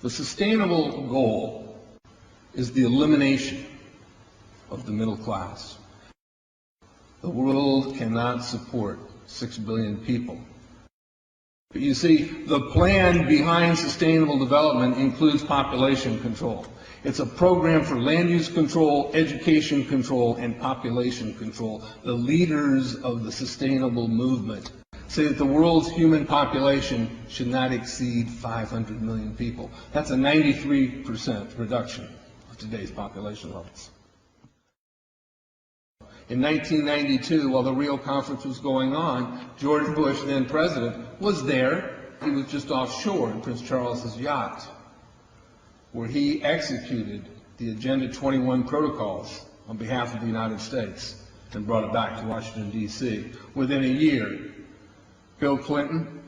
The sustainable goal is the elimination of the middle class. The world cannot support 6 billion people. But you see, the plan behind sustainable development includes population control. It's a program for land use control, education control, and population control. The leaders of the sustainable movement say that the world's human population should not exceed 500 million people. That's a 93% reduction of today's population levels. In 1992, while the Rio conference was going on, George Bush, then president, was there. He was just offshore in Prince Charles's yacht, where he executed the Agenda 21 protocols on behalf of the United States and brought it back to Washington, D.C. Within a year, Bill Clinton,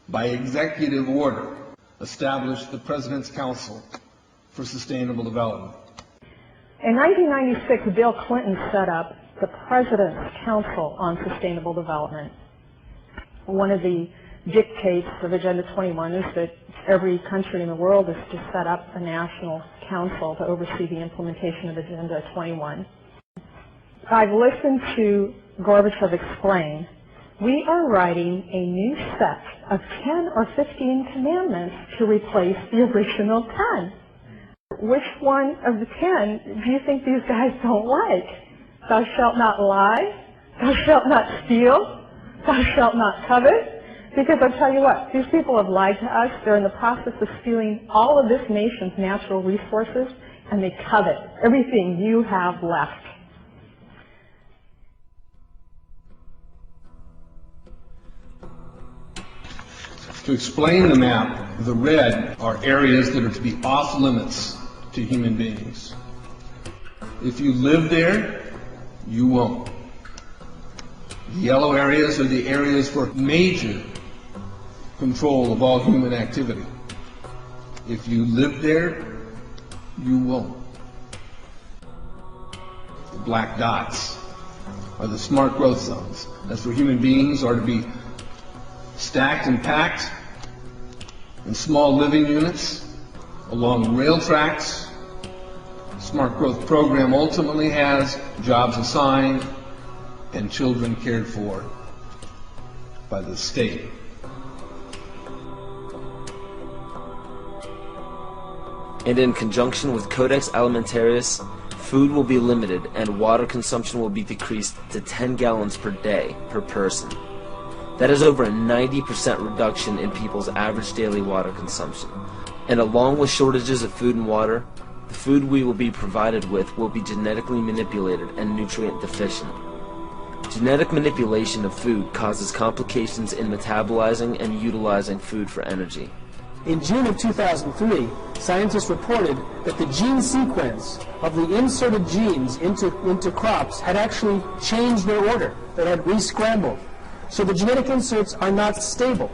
by executive order, established the President's Council for Sustainable Development. In 1996, Bill Clinton set up the President's Council on Sustainable Development. One of the dictates of Agenda 21 is that every country in the world is to set up a national council to oversee the implementation of Agenda 21. I've listened to Gorbachev explain, we are writing a new set of 10 or 15 commandments to replace the original 10. Which one of the 10 do you think these guys don't like? Thou shalt not lie, thou shalt not steal, thou shalt not covet. Because I'll tell you what, these people have lied to us. They're in the process of stealing all of this nation's natural resources, and they covet everything you have left. To explain the map, the red are areas that are to be off limits to human beings. If you live there, you won't. The yellow areas are the areas for major control of all human activity. If you live there, you won't. The black dots are the smart growth zones. That's where human beings are to be stacked and packed in small living units along rail tracks. Smart growth program ultimately has jobs assigned and children cared for by the state. And in conjunction with Codex Alimentarius, food will be limited and water consumption will be decreased to 10 gallons per day per person. That is over a 90% reduction in people's average daily water consumption. And along with shortages of food and water, the food we will be provided with will be genetically manipulated and nutrient deficient. Genetic manipulation of food causes complications in metabolizing and utilizing food for energy. In June of 2003, scientists reported that the gene sequence of the inserted genes into crops had actually changed their order. They had re-scrambled. So the genetic inserts are not stable.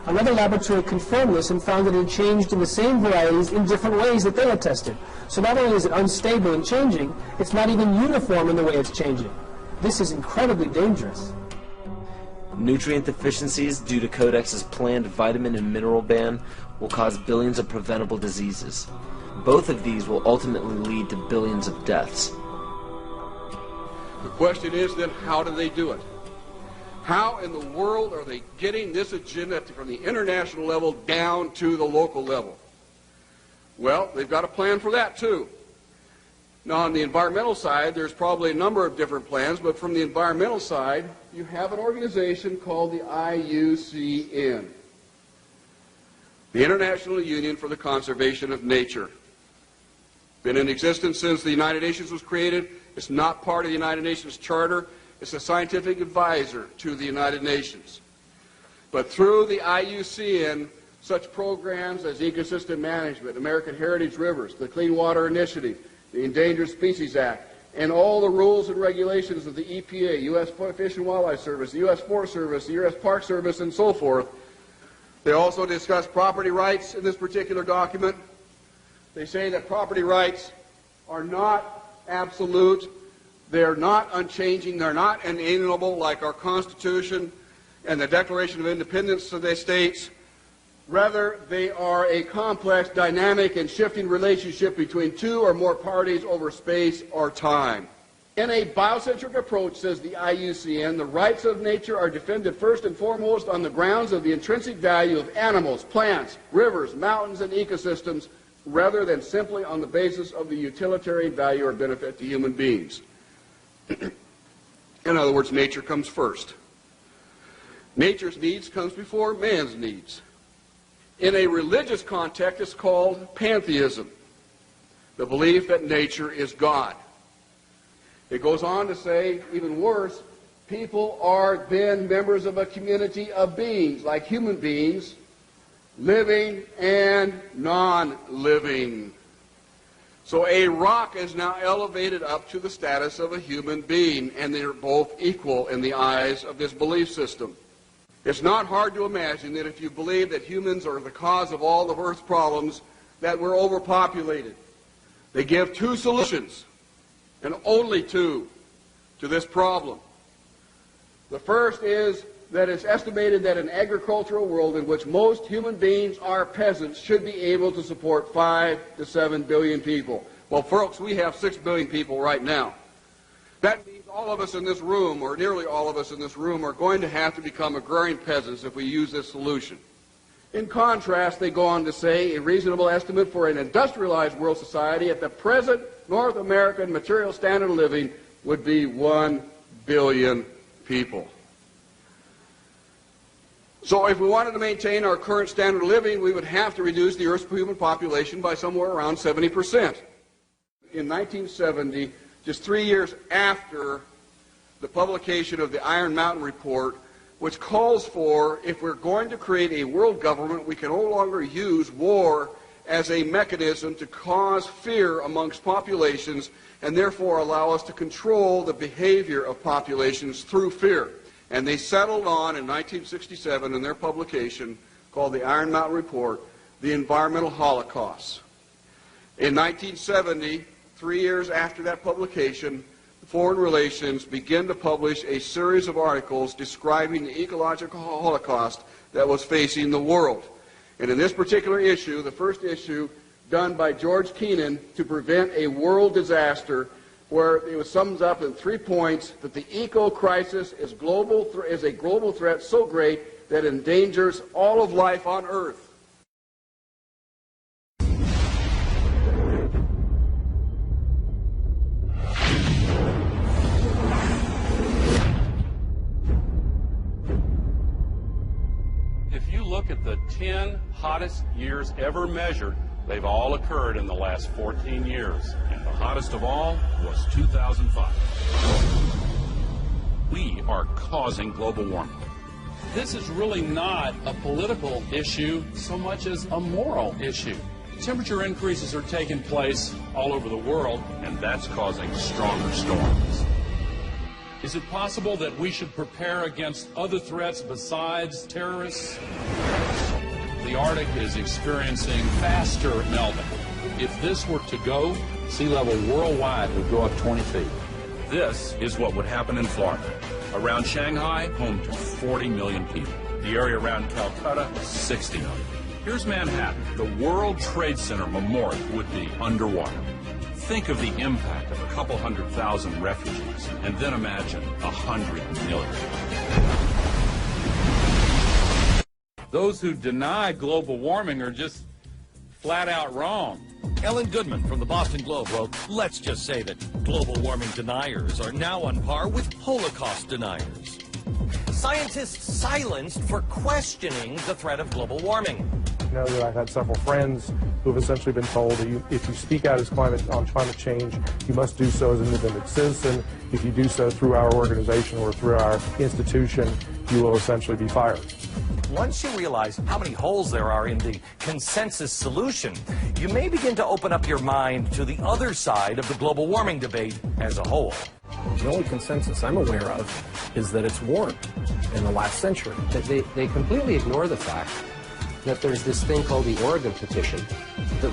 Another laboratory confirmed this and found that it had changed in the same varieties in different ways that they had tested. So not only is it unstable and changing, it's not even uniform in the way it's changing. This is incredibly dangerous. Nutrient deficiencies due to Codex's planned vitamin and mineral ban will cause billions of preventable diseases. Both of these will ultimately lead to billions of deaths. The question is then, how do they do it? How in the world are they getting this agenda from the international level down to the local level? Well, they've got a plan for that too. Now on the environmental side, there's probably a number of different plans, but from the environmental side, you have an organization called the IUCN, the International Union for the Conservation of Nature. Been in existence since the United Nations was created. It's not part of the United Nations Charter. It's a scientific advisor to the United Nations. But through the IUCN, such programs as ecosystem management, American Heritage Rivers, the Clean Water Initiative, the Endangered Species Act, and all the rules and regulations of the EPA, U.S. Fish and Wildlife Service, the U.S. Forest Service, the U.S. Park Service, and so forth. They also discuss property rights in this particular document. They say that property rights are not absolute, they're not unchanging, they're not inalienable like our Constitution and the Declaration of Independence of the states. Rather, they are a complex, dynamic, and shifting relationship between two or more parties over space or time. In a biocentric approach, says the IUCN, the rights of nature are defended first and foremost on the grounds of the intrinsic value of animals, plants, rivers, mountains, and ecosystems, rather than simply on the basis of the utilitarian value or benefit to human beings. In other words, nature comes first. Nature's needs comes before man's needs. In a religious context, it's called pantheism, the belief that nature is God. It goes on to say, even worse, people are then members of a community of beings, like human beings, living and non-living. So a rock is now elevated up to the status of a human being, and they're both equal in the eyes of this belief system. It's not hard to imagine that if you believe that humans are the cause of all of Earth's problems, that we're overpopulated. They give two solutions, and only two, to this problem. The first is that it's estimated that an agricultural world in which most human beings are peasants should be able to support 5 to 7 billion people. Well, folks, we have 6 billion people right now. That means all of us in this room, or nearly all of us in this room, are going to have to become agrarian peasants if we use this solution. In contrast, they go on to say a reasonable estimate for an industrialized world society at the present North American material standard of living would be 1 billion people. So if we wanted to maintain our current standard of living, we would have to reduce the Earth's human population by somewhere around 70%. In 1970, just 3 years after the publication of the Iron Mountain Report, which calls for, if we're going to create a world government, we can no longer use war as a mechanism to cause fear amongst populations and therefore allow us to control the behavior of populations through fear. And they settled on, in 1967, in their publication called the Iron Mountain Report, the environmental holocaust. In 1970, 3 years after that publication, Foreign Relations began to publish a series of articles describing the ecological holocaust that was facing the world. And in this particular issue, the first issue done by George Kennan to prevent a world disaster, where it sums up in 3 points that the eco-crisis is a global threat so great that it endangers all of life on Earth. If you look at the 10 hottest years ever measured, they've all occurred in the last 14 years. And the hottest of all was 2005. We are causing global warming. This is really not a political issue so much as a moral issue. Temperature increases are taking place all over the world, and that's causing stronger storms. Is it possible that we should prepare against other threats besides terrorists? The Arctic is experiencing faster melting. If this were to go, sea level worldwide would go up 20 feet. This is what would happen in Florida. Around Shanghai, home to 40 million people. The area around Calcutta, 60 million. Here's Manhattan. The World Trade Center Memorial would be underwater. Think of the impact of a couple 100,000 refugees, and then imagine 100 million. Those who deny global warming are just flat out wrong. Ellen Goodman from the Boston Globe wrote, let's just say that global warming deniers are now on par with Holocaust deniers. Scientists silenced for questioning the threat of global warming. You know that I've had several friends who have essentially been told that if you speak out on climate change, you must do so as an independent citizen. If you do so through our organization or through our institution, you will essentially be fired. Once you realize how many holes there are in the consensus solution, you may begin to open up your mind to the other side of the global warming debate as a whole. The only consensus I'm aware of is that it's warmed in the last century. They completely ignore the fact that there's this thing called the Oregon Petition that